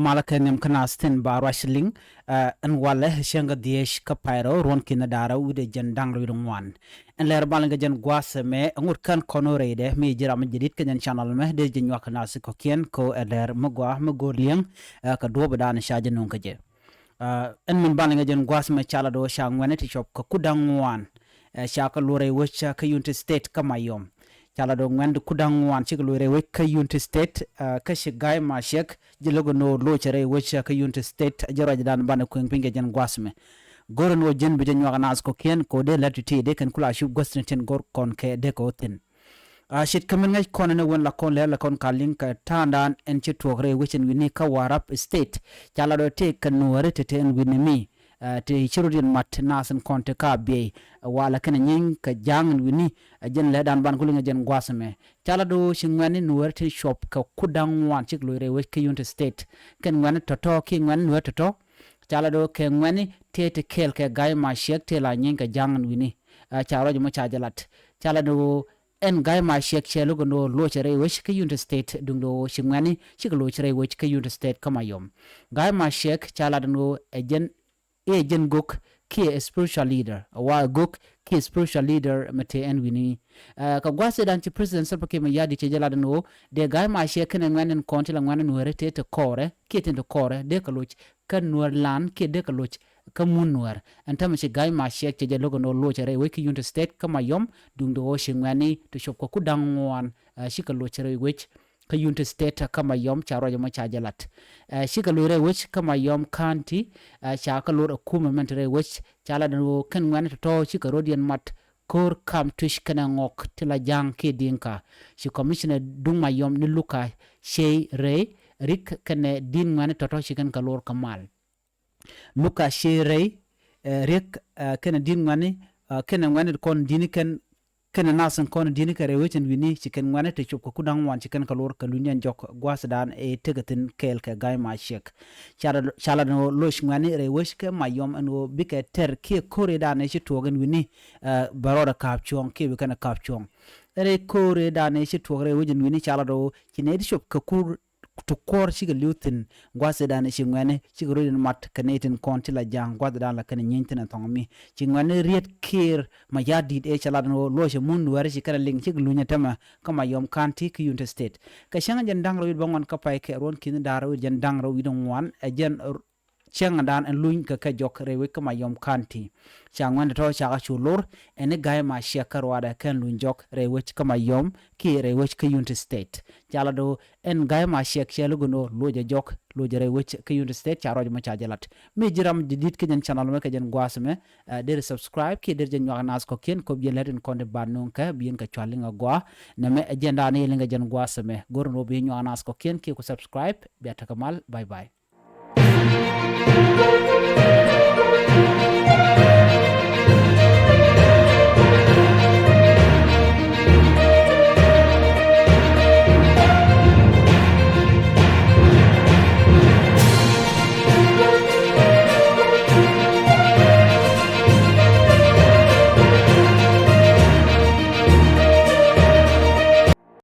malakenem kanastin ba rashling an wale shenga diesh kapairo ron kinadara ude jendang ridwan en ler balanga jen gwase me ngur kan konorede mi jira ma jidit kenyan channel me de jenwa kanasi ko kien ko eder magwa magolieng ka dobe dan shaje non kaje en min balanga jen gwase me chala do sha ngwane ti shop ko kudangwan shaka lore wecha ka unit state kama yom chala do ngwend kudangwan chik lore we ka unit state ka shigay machiek jilogo no lochere wecha ka unit state jaro dan bana ko pinge jen gwasme goron wo jen bijen nyaga nas ko ken ko de latitude de kan kula shu gostin gor kon ke de ko tin shit kamen ngai kon ne won la kon le la kon kalin ka tandan en ci togre wichin wini ka warap state chala do te kan nuer te ten winimi te chirudin mat nasan konte ka be wala kana nyin ka jang wini jen le dan ban kulinga jen gwasme chala do shingwani nuer te shop ka kudang wan chik loire we ka unit state kan ngwan toto ki ngwan nuer toto chala do ke ngwani te kel ke gay machiek te la nyin ka jang wini charo mo chajalat chala do en gay machiek chelo no lochere we ka unit state dungdo shingwani chik lochere we ka unit state kama yom gay machiek chala do ejen gok ki spiritual leader wa gok ki spiritual leader mate en wini ka gwase dan ci president sa pake ma yadi ci jala no de gay ma she kan ngwanen konti la ngwanen werete te kore ki te kore de ka loch kan nuer lan ki de ka loch ka mun nuer antam ci gay ma she ci jalo no loch re we ki unit state kama yom dung do she ngwani to shop ko kudangwan shi ka loch re wech ka unit state kama yom charo mo chajalat shika lore wech kama yom county chaka lore kuma mentre wech chala do kan ngwan to shika rodian mat kor kam tush kana ngok tila jang ke dinka shi commissioner duma yom ni luka shey re rik kane din ngwan to shikan kalor kamal luka shey re rik kana din ngwan kana ngwan kon dinikan kana nasan kon dini kare wechin wini chiken ngwane te chup ko kudang wan chiken kalor kalunyan jok gwasdan e tegatin kel ka gay machiek chala no losh ngwane re wesh ke mayom anu bike ter ke kore da ne chi togen wini baroda kapchong ke bi kana kapchong re kore da ne chi togre wejin wini chala do chinedi chup ka kur to kor shiga lutin gwase dan shingwane shiga rodin mat kanetin konti la jang gwada dan la kan nyintin tonmi shingwane riet kir ma yadid e chala no loje mun wari shikara ling shiga lunya tama kama yom kanti ki unit state ka shanga jan dangro wid bangon ka pay ke ron kin daro jan dangro widon wan jan changa dan en luñ ka jok rewe kama yom kanti changwan to chaga chulur ene gay ma shekar wada kan luñ jok rewe kama yom ki rewe ka unit state jala do en gay ma shek chelu gono loje jok loje rewe ka unit state charo ma chajalat mi jiram didit ke jen channel me ka jen gwasme der subscribe ki der jen nas ko ken ko bi leden konde banon ka bien ka chwalinga gwa na me agenda ne linga jen gwasme gorno bi nas ko ken ki ko subscribe bi atakamal bye bye. Thank you.